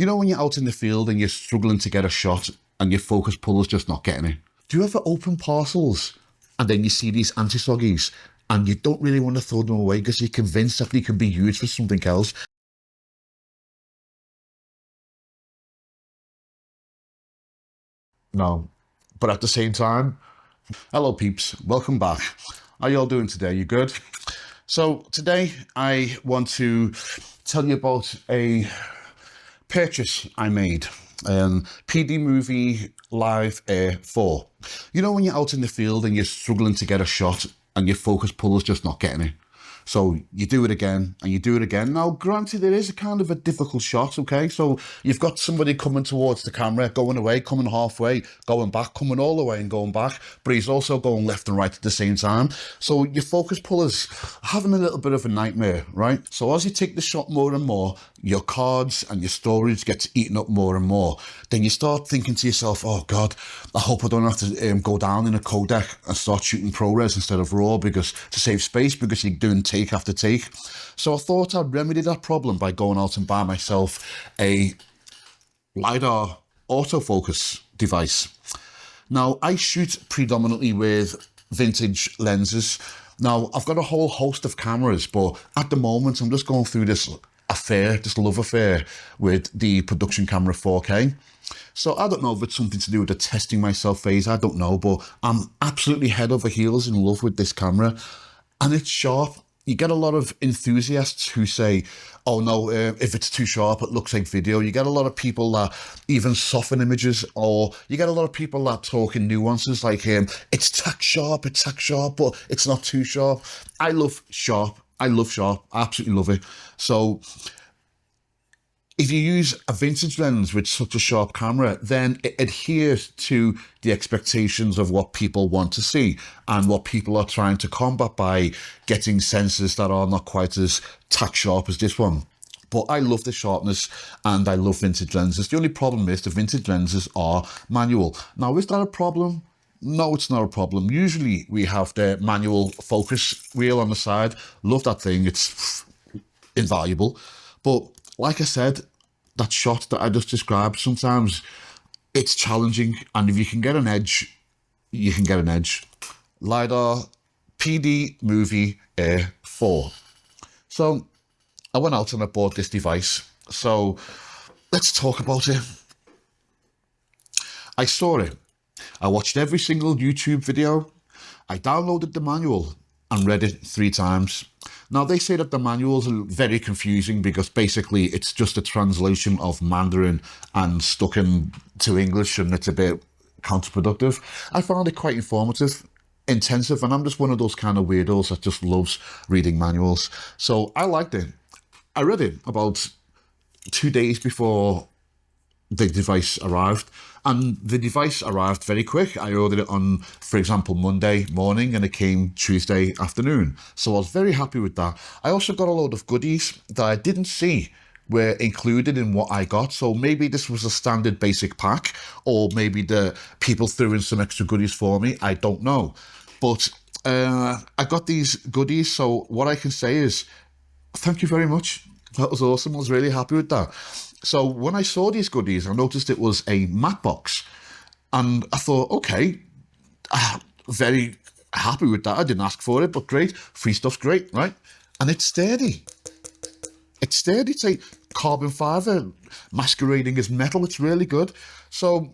You know when you're out in the field and you're struggling to get a shot and your focus puller's just not getting it? Do you ever open parcels and then you see these anti-soggies and you don't really want to throw them away because you're convinced that they can be used for something else? No. But at the same time, hello peeps, welcome back. How y'all doing today? You good? So today I want to tell you about a purchase I made. PDMovie Live Air 4. You know when you're out in the field and you're struggling to get a shot and your focus puller's just not getting it? So you do it again and you do it again. Now, granted, it is a kind of a difficult shot, okay? So you've got somebody coming towards the camera, going away, coming halfway, going back, coming all the way and going back, but he's also going left and right at the same time. So your focus puller's having a little bit of a nightmare, right? So as you take the shot more and more, your cards and your storage gets eaten up more and more. Then you start thinking to yourself, oh God, I hope I don't have to go down in a codec and start shooting ProRes instead of RAW because to save space, because you're doing take after take. So I thought I'd remedy that problem by going out and buy myself a lidar autofocus device. Now, I shoot predominantly with vintage lenses. Now, I've got a whole host of cameras, but at the moment, I'm just going through this love affair with the production camera 4K. So I don't know if it's something to do with the testing myself phase, I don't know, but I'm absolutely head over heels in love with this camera, and it's sharp. You get a lot of enthusiasts who say, oh no, if it's too sharp, it looks like video. You get a lot of people that even soften images, or you get a lot of people that talk in nuances like, it's tack sharp, but it's not too sharp. I love sharp. I absolutely love it. So if you use a vintage lens with such a sharp camera, then it adheres to the expectations of what people want to see and what people are trying to combat by getting sensors that are not quite as tack sharp as this one. But I love the sharpness and I love vintage lenses. The only problem is the vintage lenses are manual. Now, is that a problem? No, it's not a problem. Usually we have the manual focus wheel on the side. Love that thing. It's invaluable. But like I said, that shot that I just described, sometimes it's challenging. And if you can get an edge, you can get an edge. lidar PDMovie Air 4. So I went out and I bought this device. So let's talk about it. I saw it. I watched every single YouTube video. I downloaded the manual and read it 3 times. Now, they say that the manuals are very confusing because basically it's just a translation of Mandarin and stuck into English, and it's a bit counterproductive. I found it quite informative, intensive, and I'm just one of those kind of weirdos that just loves reading manuals. So I liked it. I read it about 2 days before the device arrived, and the device arrived very quick. I ordered it on, for example, Monday morning, and it came Tuesday afternoon. So I was very happy with that. I also got a load of goodies that I didn't see were included in what I got. So maybe this was a standard basic pack, or maybe the people threw in some extra goodies for me. I don't know. But I got these goodies. So what I can say is, thank you very much. That was awesome. I was really happy with that. So when I saw these goodies, I noticed it was a matte box, and I thought, okay, very happy with that. I didn't ask for it, but great. Free stuff's great, right? And it's sturdy. It's sturdy. It's like carbon fiber masquerading as metal. It's really good. So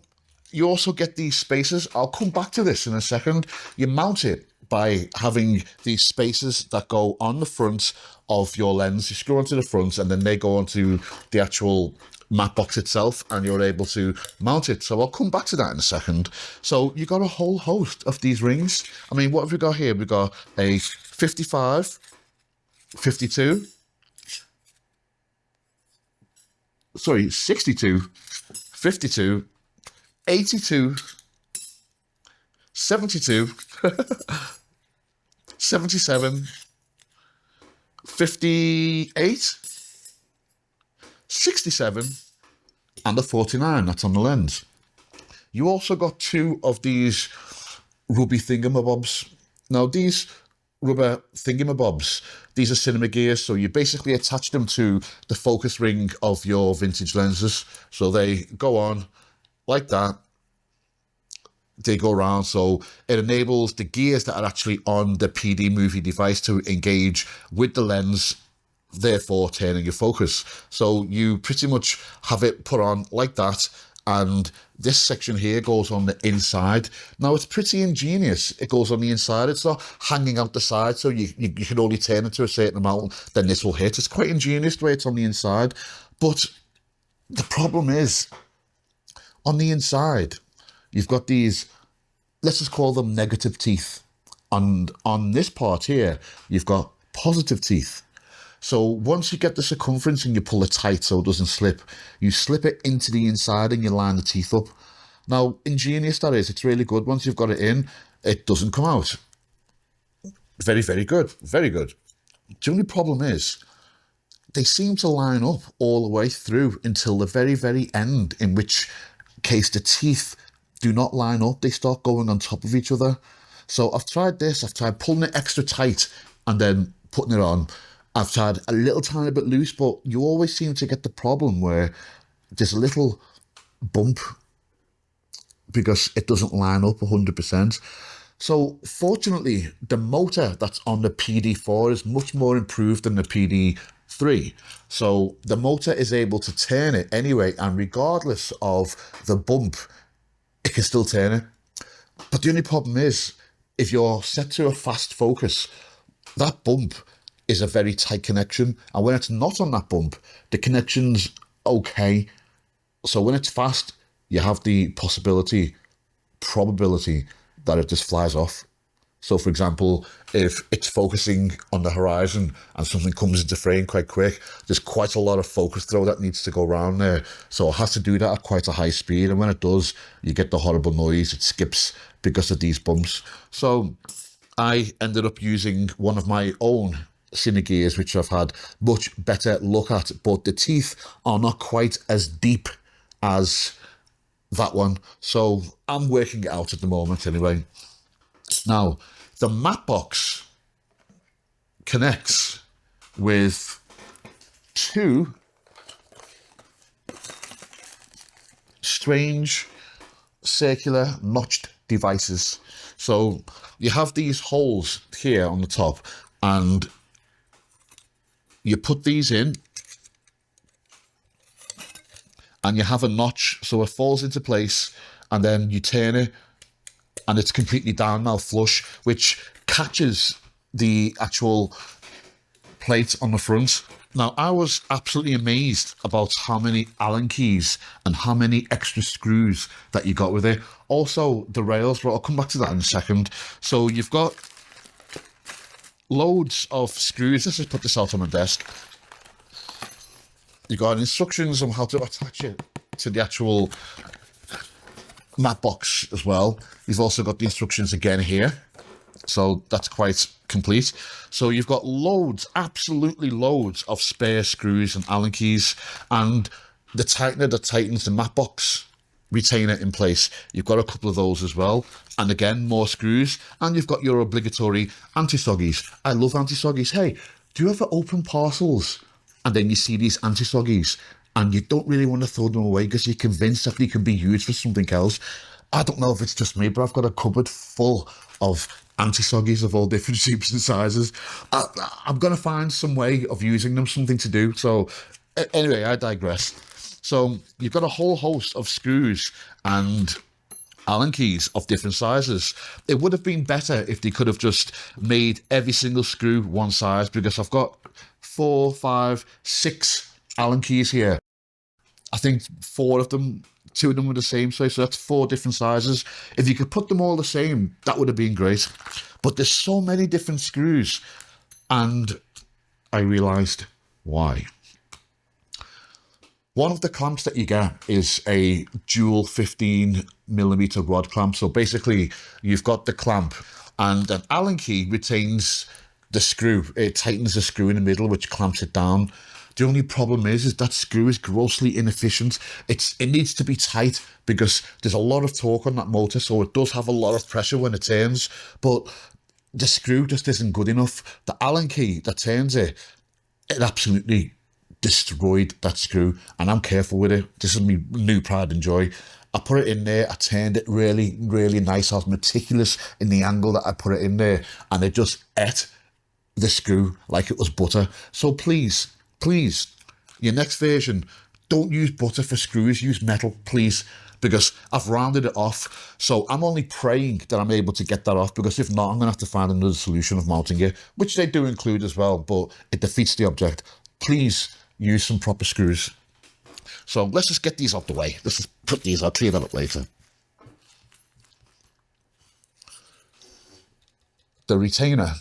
you also get these spacers. I'll come back to this in a second. You mount it by having these spacers that go on the front of your lens. You screw onto the front and then they go onto the actual matte box itself, and you're able to mount it. So I'll come back to that in a second. So you got a whole host of these rings. I mean, what have we got here? We've got a 55, 52, 62, 52, 82, 72, 77, 58, 67, and a 49. That's on the lens. You also got 2 of these ruby thingamabobs. Now, these rubber thingamabobs. These are cinema gears, so you basically attach them to the focus ring of your vintage lenses. So they go on like that. They go around, so it enables the gears that are actually on the PDMovie device to engage with the lens, therefore turning your focus. So you pretty much have it put on like that, and this section here goes on the inside. Now it's pretty ingenious. It goes on the inside. It's not hanging out the side, so you can only turn it to a certain amount, then this will hit. It's quite ingenious the way it's on the inside. But the problem is, on the inside, you've got these, let's just call them negative teeth. And on this part here, you've got positive teeth. So once you get the circumference and you pull it tight so it doesn't slip, you slip it into the inside and you line the teeth up. Now, ingenious that is, it's really good. Once you've got it in, it doesn't come out. Very, very good. Very good. The only problem is, they seem to line up all the way through until the very, very end, in which case the teeth do not line up. They start going on top of each other. So I've tried this. I've tried pulling it extra tight and then putting it on. I've tried a little tiny bit loose, but you always seem to get the problem where there's a little bump because it doesn't line up 100%. So fortunately, the motor that's on the PD4 is much more improved than the PD3. So the motor is able to turn it anyway, and regardless of the bump, it can still turn it. But the only problem is, if you're set to a fast focus, that bump is a very tight connection. And when it's not on that bump, the connection's okay. So when it's fast, you have the probability that it just flies off. So for example, if it's focusing on the horizon and something comes into frame quite quick, there's quite a lot of focus throw that needs to go around there. So it has to do that at quite a high speed. And when it does, you get the horrible noise. It skips because of these bumps. So I ended up using one of my own cine gears, which I've had much better look at, but the teeth are not quite as deep as that one. So I'm working it out at the moment anyway. Now, the matte box connects with two strange circular notched devices. So you have these holes here on the top, and you put these in and you have a notch, so it falls into place, and then you turn it and it's completely down now, flush, which catches the actual plate on the front. Now, I was absolutely amazed about how many Allen keys and how many extra screws that you got with it. Also, the rails, well, I'll come back to that in a second. So you've got loads of screws. Let's just put this out on my desk. You've got instructions on how to attach it to the actual matte box as well. You've also got the instructions again here. So that's quite complete. So you've got loads, absolutely loads of spare screws and Allen keys, and the tightener that tightens the matte box retainer in place. You've got a couple of those as well. And again, more screws. And you've got your obligatory anti-soggies. I love anti-soggies. Hey, do you ever open parcels and then you see these anti-soggies and you don't really want to throw them away because you're convinced that they can be used for something else? I don't know if it's just me, but I've got a cupboard full of anti-soggies of all different shapes and sizes. I'm going to find some way of using them, something to do. So anyway, I digress. So you've got a whole host of screws and Allen keys of different sizes. It would have been better if they could have just made every single screw one size, because I've got 4, 5, 6 Allen keys here. I think 4 of them, 2 of them were the same size, so that's 4 different sizes. If you could put them all the same, that would have been great. But there's so many different screws, and I realised why. One of the clamps that you get is a dual 15mm rod clamp. So basically, you've got the clamp, and an Allen key retains the screw. It tightens the screw in the middle, which clamps it down. The only problem is that screw is grossly inefficient. It needs to be tight because there's a lot of torque on that motor, so it does have a lot of pressure when it turns. But the screw just isn't good enough. The Allen key that turns it, it absolutely destroyed that screw, and I'm careful with it. This is my new pride and joy. I put it in there, I turned it really, really nice. I was meticulous in the angle that I put it in there, and it just ate the screw like it was butter. So please, please, your next version, don't use butter for screws, use metal, please, because I've rounded it off. So I'm only praying that I'm able to get that off, because if not, I'm gonna have to find another solution of mounting it, which they do include as well, but it defeats the object. Please use some proper screws. So let's just get these out the way. Let's just put these, I'll clear that up later. The retainer,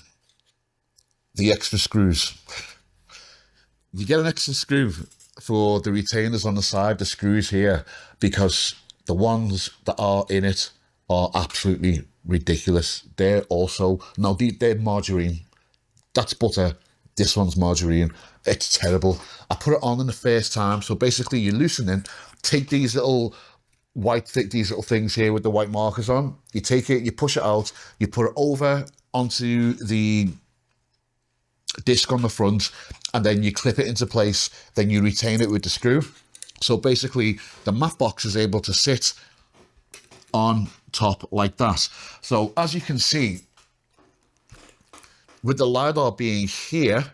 the extra screws. You get an extra screw for the retainers on the side, the screws here, because the ones that are in it are absolutely ridiculous. They're also, now they're margarine. That's butter. This one's margarine. It's terrible. I put it on in the first time. So basically you loosen it, take these little these little things here with the white markers on. You take it, you push it out, you put it over onto the disc on the front, and then you clip it into place. Then you retain it with the screw. So basically the matte box is able to sit on top like that. So as you can see, with the lidar being here,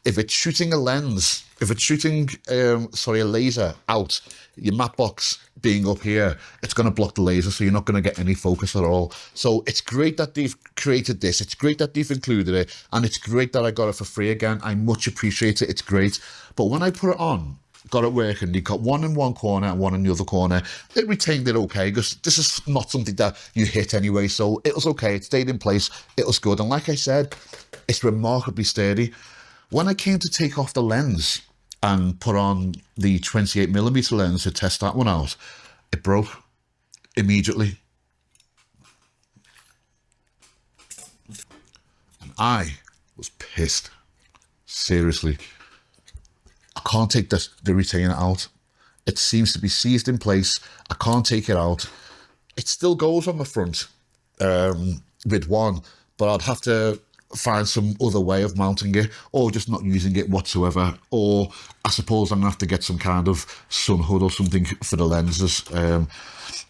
if it's shooting a lens, if it's shooting, a laser out, your matte box being up here, it's going to block the laser, so you're not going to get any focus at all. So it's great that they've created this. It's great that they've included it, and it's great that I got it for free again. I much appreciate it. It's great. But when I put it on, got it working, you got one in one corner and one in the other corner. It retained it okay, because this is not something that you hit anyway, so it was okay. It stayed in place. It was good. And like I said, it's remarkably sturdy. When I came to take off the lens and put on the 28mm lens to test that one out, it broke immediately. And I was pissed. Seriously. I can't take the retainer out. It seems to be seized in place. I can't take it out. It still goes on the front with one, but I'd have to find some other way of mounting it, or just not using it whatsoever, or I suppose I'm gonna have to get some kind of sun hood or something for the lenses.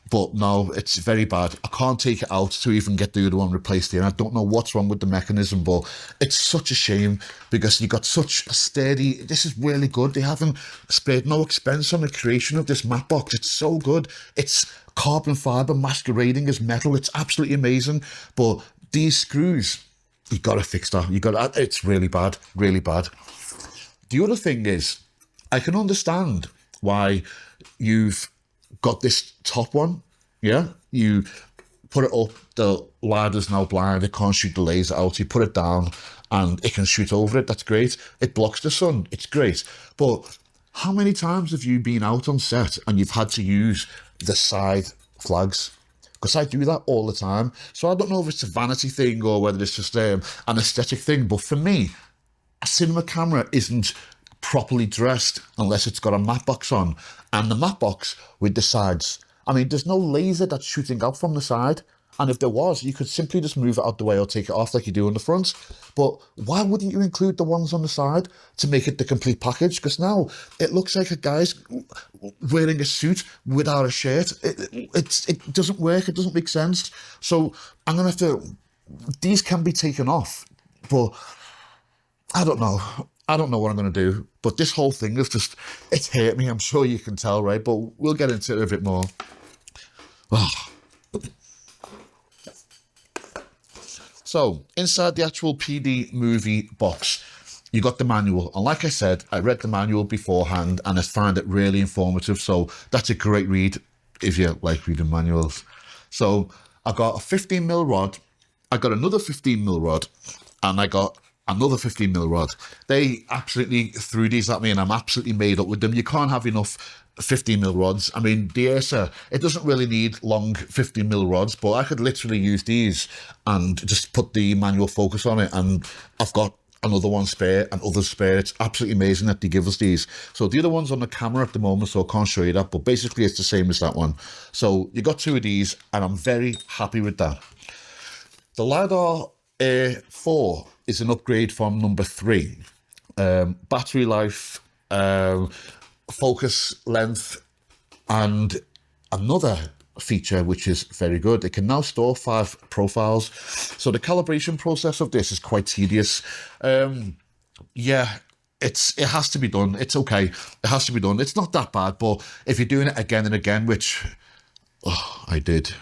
But no, it's very bad. I can't take it out to even get the other one replaced here. I don't know what's wrong with the mechanism, but it's such a shame, because you got such a sturdy, this is really good. They haven't spared no expense on the creation of this matte box. It's so good. It's carbon fiber masquerading as metal. It's absolutely amazing. But these screws, you got to fix that. It's really bad, really bad. The other thing is, I can understand why you've got this top one. Yeah, you put it up, the lidar's now blind, it can't shoot the laser out. You put it down and it can shoot over it. That's great. It blocks the sun. It's great. But how many times have you been out on set and you've had to use the side flags? Because I do that all the time. So I don't know if it's a vanity thing or whether it's just an aesthetic thing. But for me, a cinema camera isn't properly dressed unless it's got a matte box on. And the matte box with the sides, I mean, there's no laser that's shooting out from the side. And if there was, you could simply just move it out the way or take it off like you do on the front. But why wouldn't you include the ones on the side to make it the complete package? Because now it looks like a guy's wearing a suit without a shirt. It doesn't work. It doesn't make sense. So I'm going to have to... These can be taken off. But I don't know. I don't know what I'm going to do. But this whole thing is just... It's hurt me. I'm sure you can tell, right? But we'll get into it a bit more. Oh. So, inside the actual PDMovie box, you got the manual. And like I said, I read the manual beforehand and I found it really informative. So, that's a great read if you like reading manuals. So, I got a 15mm rod, I got another 15mm rod, and I got another 15mm rod. They absolutely threw these at me and I'm absolutely made up with them. You can't have enough 15mm rods. I mean, the Acer, it doesn't really need long 15mm rods, but I could literally use these and just put the manual focus on it, and I've got another one spare and others spare. It's absolutely amazing that they give us these. So the other one's on the camera at the moment, so I can't show you that, but basically it's the same as that one. So you got two of these and I'm very happy with that. The lidar 4 is an upgrade from number 3. Battery life, focus length, and another feature which is very good, it can now store 5 profiles. So the calibration process of this is quite tedious. Yeah, it has to be done. It's okay, it has to be done. It's not that bad, but if you're doing it again and again, which I did,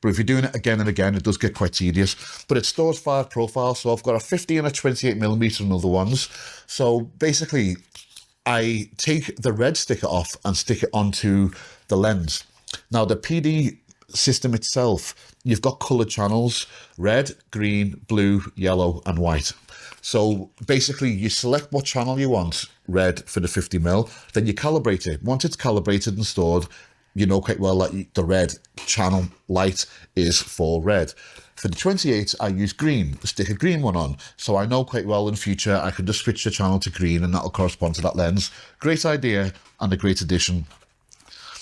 but if you're doing it again and again, it does get quite tedious. But it stores 5 profiles, so I've got a 50 and a 28mm and other ones. So basically, I take the red sticker off and stick it onto the lens. Now, the PD system itself, you've got coloured channels: red, green, blue, yellow, and white. So basically, you select what channel you want, red for the 50mm, then you calibrate it. Once it's calibrated and stored, you know quite well that the red channel light is for red. For the 28, I use green, stick a green one on. So I know quite well in future I can just switch the channel to green and that'll correspond to that lens. Great idea and a great addition.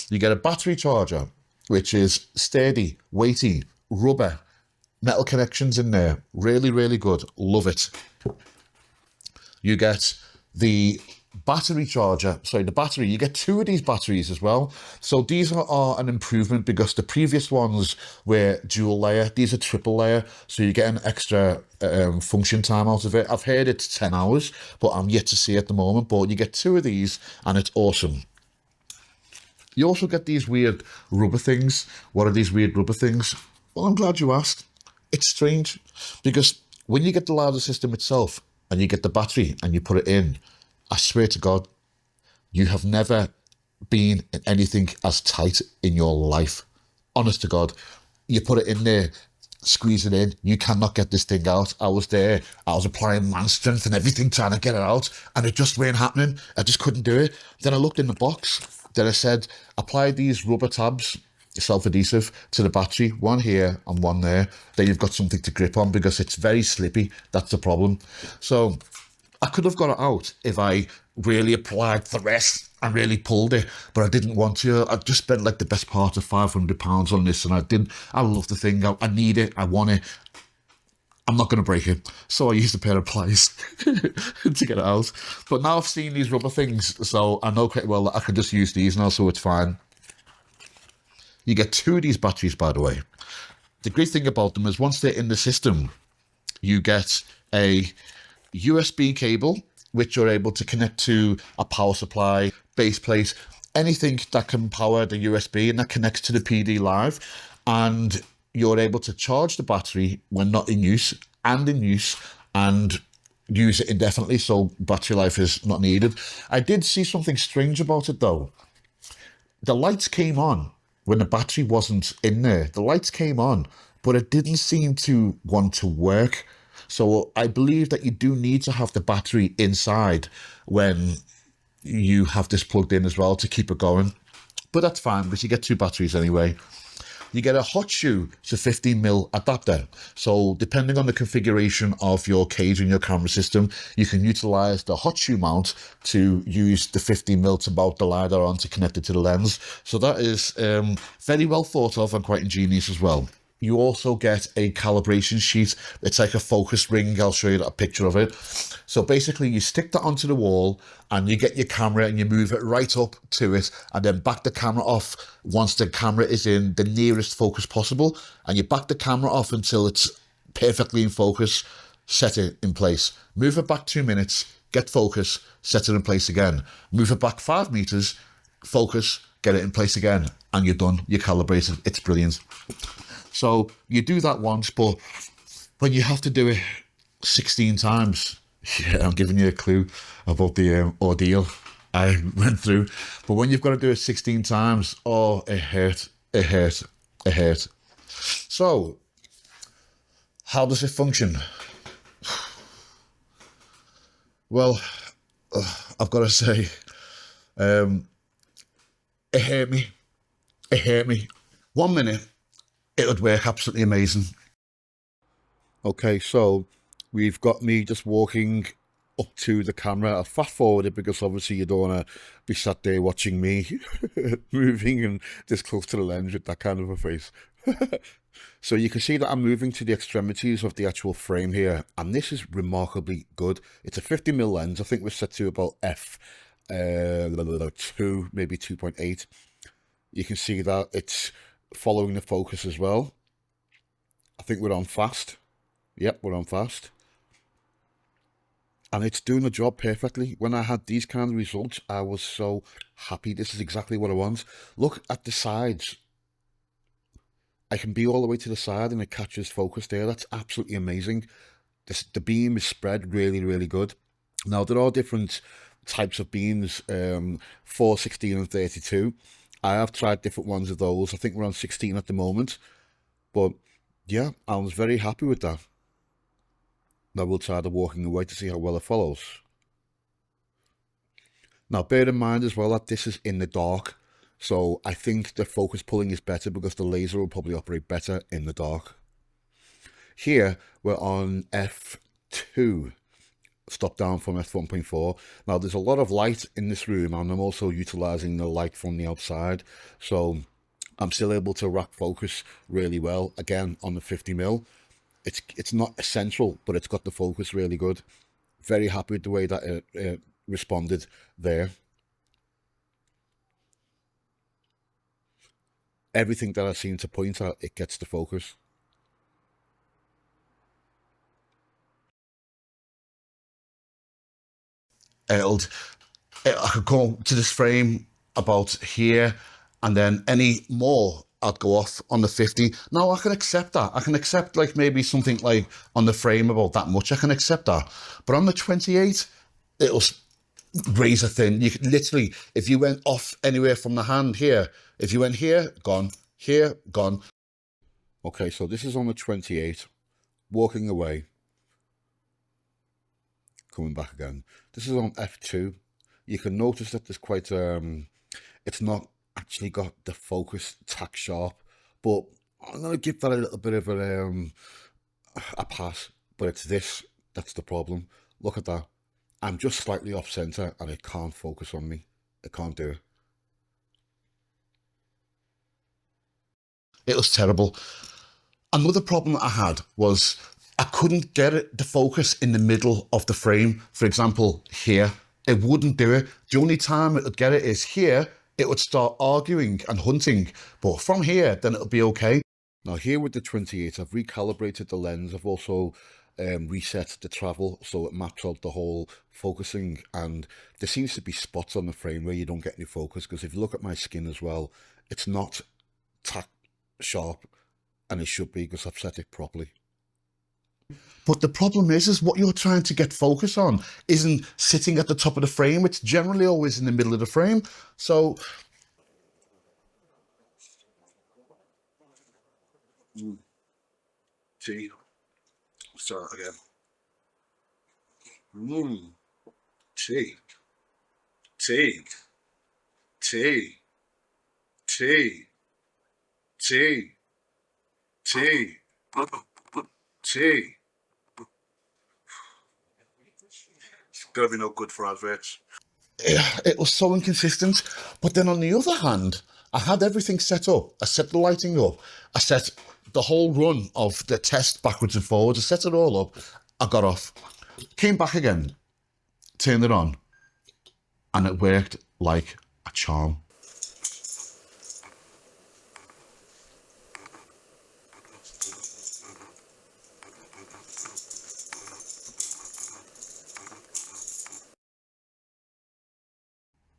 You get a battery charger, which is sturdy, weighty, rubber, metal connections in there. Really, really good. Love it. You get the battery charger, sorry, the battery, you get 2 of these batteries as well. So these are an improvement because the previous ones were dual layer. These are triple layer, so you get an extra function time out of it. I've heard it's 10 hours, but I'm yet to see at the moment. But you get 2 of these and it's awesome. You also get these weird rubber things. What are these weird rubber things? Well, I'm glad you asked. It's strange because when you get the lidar system itself and you get the battery and you put it in, I swear to God, you have never been in anything as tight in your life. Honest to God, you put it in there, squeeze it in, you cannot get this thing out. I was there, I was applying man strength and everything trying to get it out, and it just weren't happening. I just couldn't do it. Then I looked in the box, then I said, apply these rubber tabs, self-adhesive, to the battery, one here and one there. Then you've got something to grip on because it's very slippy. That's the problem. So I could have got it out if I really applied the rest and really pulled it, but I didn't want to. I just spent like the best part of £500 on this, and I love the thing. I need it. I want it. I'm not going to break it. So I used a pair of pliers to get it out. But now I've seen these rubber things, so I know quite well that I can just use these now, so it's fine. You get 2 of these batteries, by the way. The great thing about them is once they're in the system, you get a USB cable, which you're able to connect to a power supply, base plate, anything that can power the USB, and that connects to the PD Live. And you're able to charge the battery when not in use and in use, and use it indefinitely, so battery life is not needed. I did see something strange about it though. The lights came on when the battery wasn't in there. The lights came on, but it didn't seem to want to work. So I believe that you do need to have the battery inside when you have this plugged in as well to keep it going. But that's fine because you get 2 batteries anyway. You get a hot shoe to 15mm adapter. So depending on the configuration of your cage and your camera system, you can utilize the hot shoe mount to use the 15mm to mount the lidar on to connect it to the lens. So that is very well thought of and quite ingenious as well. You also get a calibration sheet. It's like a focus ring. I'll show you a picture of it. So basically you stick that onto the wall and you get your camera and you move it right up to it and then back the camera off once the camera is in the nearest focus possible, and you back the camera off until it's perfectly in focus, set it in place. Move it back 2 minutes, get focus, set it in place again. Move it back 5 meters, focus, get it in place again, and you're done. You're calibrated. It's brilliant. So you do that once, but when you have to do it 16 times, yeah, I'm giving you a clue about the ordeal I went through. But when you've got to do it 16 times, oh, it hurt, it hurt, it hurt. So how does it function? Well, I've got to say, it hurt me. It hurt me. 1 minute, it would work absolutely amazing. Okay, so we've got me just walking up to the camera. I've fast forwarded because obviously you don't want to be sat there watching me moving and this close to the lens with that kind of a face. So you can see that I'm moving to the extremities of the actual frame here, and this is remarkably good. It's a 50mm lens. I think we're set to about f2, maybe 2.8. You can see that it's following the focus as well. I think we're on fast. Yep, we're on fast. And it's doing the job perfectly. When I had these kind of results, I was so happy. This is exactly what I want. Look at the sides. I can be all the way to the side and it catches focus there. That's absolutely amazing. The beam is spread really, really good. Now, there are different types of beams, 4, 16 and 32. I have tried different ones of those. I think we're on 16 at the moment. But yeah, I was very happy with that. Now we'll try the walking away to see how well it follows. Now, bear in mind as well that this is in the dark. So I think the focus pulling is better because the laser will probably operate better in the dark. Here, we're on f2. Stop down from f1.4. Now, there's a lot of light in this room, and I'm also utilizing the light from the outside. So I'm still able to rack focus really well, again, on the 50mm. It's not essential, but it's got the focus really good. Very happy with the way that it responded there. Everything that I seem to point at, it gets the focus. I could go to this frame about here, and then any more I'd go off on the 50. Now I can accept that. I can accept like maybe something like on the frame about that much. I can accept that. But on the 28, it'll razor thin. You could literally, if you went off anywhere from the hand here, if you went here, gone, here, gone. Okay, so this is on the 28, walking away, coming back again. This is on f2. You can notice that there's quite it's not actually got the focus tack sharp, but I'm gonna give that a little bit of a pass. But it's this that's the problem. Look at that. I'm just slightly off center and it can't focus on me. It can't do it. It was terrible. Another problem that I had was I couldn't get it the focus in the middle of the frame. For example, here, it wouldn't do it. The only time it would get it is here. It would start arguing and hunting, but from here, then it'll be okay. Now here with the 28, I've recalibrated the lens. I've also reset the travel so it maps out the whole focusing, and there seems to be spots on the frame where you don't get any focus, because if you look at my skin as well, it's not tack sharp, and it should be because I've set it properly. But the problem is what you're trying to get focus on isn't sitting at the top of the frame. It's generally always in the middle of the frame. So T, start again. T, T, T, T, T, T, T. It's gonna be no good for adverts. It was so inconsistent. But then on the other hand, I had everything set up. I set the lighting up. I set the whole run of the test backwards and forwards. I set it all up. I got off. Came back again. Turned it on. And it worked like a charm.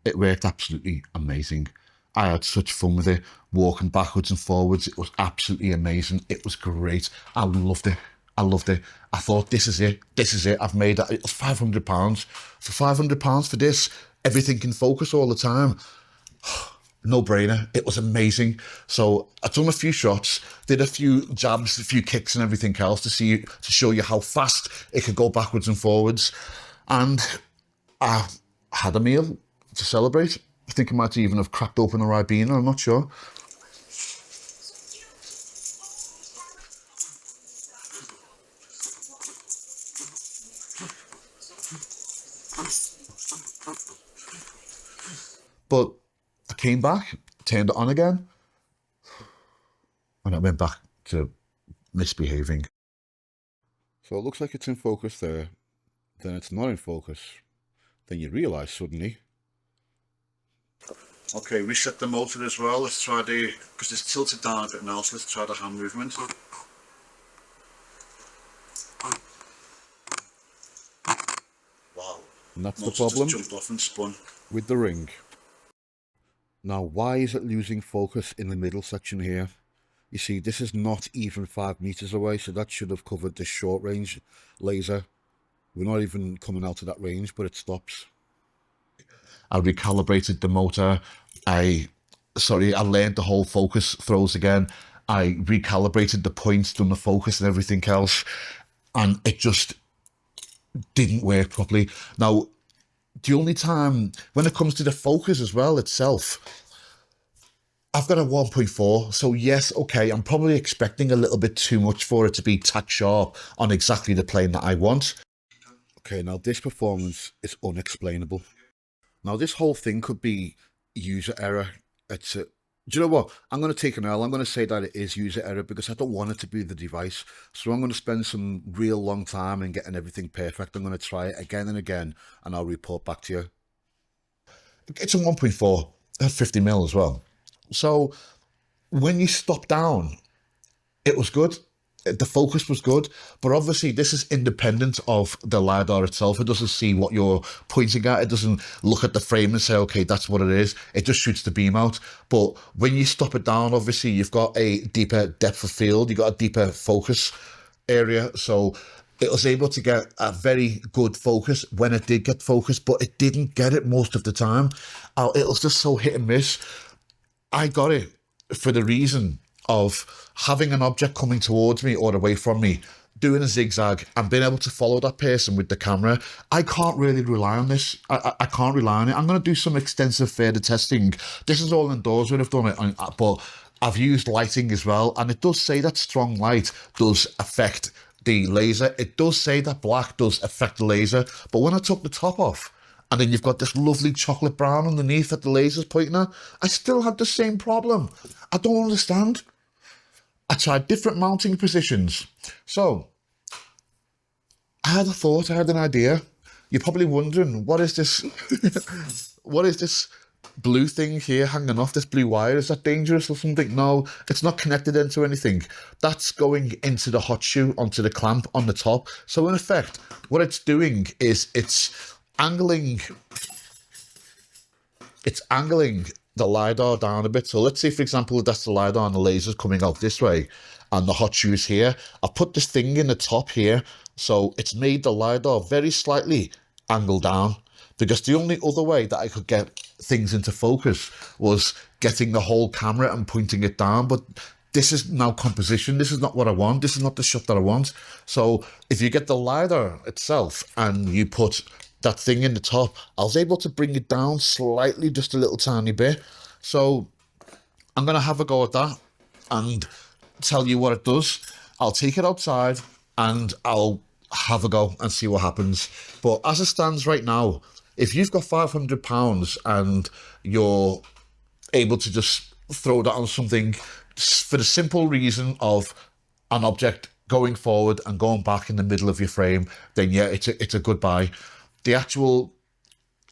It worked absolutely amazing. I had such fun with it, walking backwards and forwards. It was absolutely amazing. It was great. I loved it. I loved it. I thought, this is it. This is it. I've made that. It was £500. For £500 for this, everything can focus all the time. No brainer. It was amazing. So I've done a few shots, did a few jabs, a few kicks and everything else to show you how fast it could go backwards and forwards. And I had a meal to celebrate. I think I might even have cracked open a Ribena, I'm not sure. But I came back, turned it on again. And I went back to misbehaving. So it looks like it's in focus there. Then it's not in focus. Then you realise suddenly. Okay, reset the motor as well. Let's try because it's tilted down a bit now, so let's try the hand movement. Wow. And that's the problem just jumped off and spun with the ring. Now, why is it losing focus in the middle section here? You see, this is not even 5 meters away, so that should have covered the short range laser. We're not even coming out of that range, but it stops. I recalibrated the motor. I learned the whole focus throws again. I recalibrated the points, done the focus and everything else, and it just didn't work properly. Now, the only time, when it comes to the focus as well itself, I've got a 1.4, so yes, okay, I'm probably expecting a little bit too much for it to be tack sharp on exactly the plane that I want. Okay, now this performance is unexplainable. Now this whole thing could be user error. Do you know what? I'm going to take an L. I'm going to say that it is user error because I don't want it to be the device. So I'm going to spend some real long time in getting everything perfect. I'm going to try it again and again, and I'll report back to you. It's a 1.4 at 50mm as well. So when you stop down, it was good. The focus was good, but obviously this is independent of the lidar itself. It doesn't see what you're pointing at. It doesn't look at the frame and say, okay, that's what it is. It just shoots the beam out. But when you stop it down, obviously you've got a deeper depth of field. You've got a deeper focus area. So it was able to get a very good focus when it did get focus, but it didn't get it most of the time. It was just so hit and miss. I got it for the reason of having an object coming towards me or away from me, doing a zigzag and being able to follow that person with the camera. I can't really rely on this. I can't rely on it. I'm going to do some extensive further testing. This is all indoors when I've done it, but I've used lighting as well, and it does say that strong light does affect the laser. It does say that black does affect the laser, but when I took the top off, and then you've got this lovely chocolate brown underneath that the laser's pointing at, I still had the same problem. I don't understand. I tried different mounting positions. So, I had a thought, I had an idea. You're probably wondering, what is this? What is this blue thing here hanging off, this blue wire? Is that dangerous or something? No, it's not connected into anything. That's going into the hot shoe, onto the clamp on the top. So in effect, what it's doing is it's angling the lidar down a bit. So let's say, for example, that's the lidar and the laser's coming out this way and the hot shoe's here. I've put this thing in the top here, so it's made the lidar very slightly angled down, because the only other way that I could get things into focus was getting the whole camera and pointing it down. But this is now composition. This is not what I want. This is not the shot that I want. So if you get the lidar itself and you put that thing in the top, I was able to bring it down slightly, just a little tiny bit. So I'm going to have a go at that and tell you what it does. I'll take it outside and I'll have a go and see what happens. But as it stands right now, if you've got £500 and you're able to just throw that on something for the simple reason of an object going forward and going back in the middle of your frame, then yeah, it's a good buy. The actual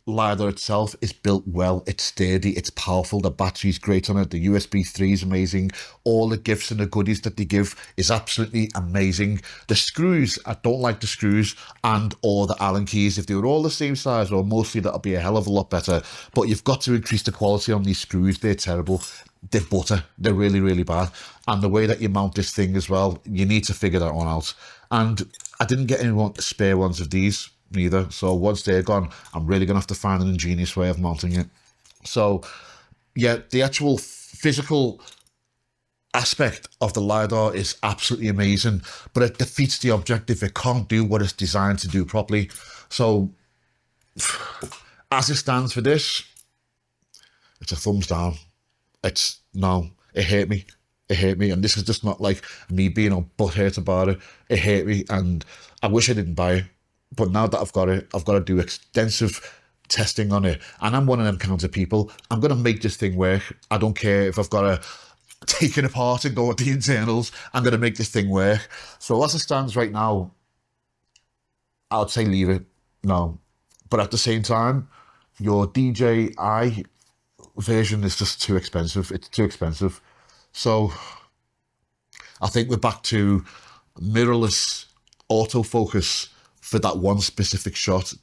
lidar itself is built well, it's sturdy, it's powerful, the battery's great on it, the USB 3 is amazing, all the gifts and the goodies that they give is absolutely amazing. The screws, I don't like the screws and or the Allen keys. If they were all the same size, or mostly, that'll be a hell of a lot better, but you've got to increase the quality on these screws. They're terrible. They're butter. They're really, really bad. And the way that you mount this thing as well, you need to figure that one out. And I didn't get any spare ones of these neither, so once they're gone, I'm really gonna have to find an ingenious way of mounting it. So yeah, the actual physical aspect of the lidar is absolutely amazing, but it defeats the objective. It can't do what it's designed to do properly. So as it stands for this, it's a thumbs down. It's no, it hurt me. It hurt me, and this is just not like me being on butthurt about it. It hurt me, and I wish I didn't buy it. But now that I've got it, I've got to do extensive testing on it. And I'm one of them kinds of people. I'm going to make this thing work. I don't care if I've got to take it apart and go at the internals. I'm going to make this thing work. So as it stands right now, I'd say leave it. No. But at the same time, your DJI version is just too expensive. It's too expensive. So I think we're back to mirrorless autofocus for that one specific shot,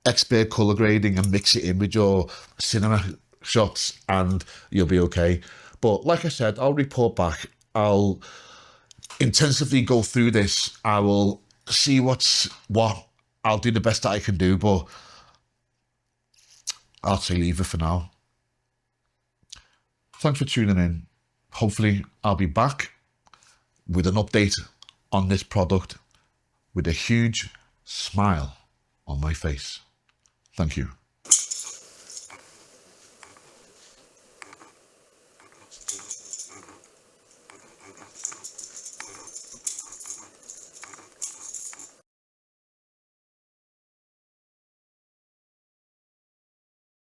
expert color grading and mix it in with your cinema shots and you'll be okay. But like I said, I'll report back. I'll intensively go through this. I will see what's what. I'll do the best that I can do, but I'll say leave it for now. Thanks for tuning in. Hopefully I'll be back with an update on this product with a huge smile on my face. Thank you.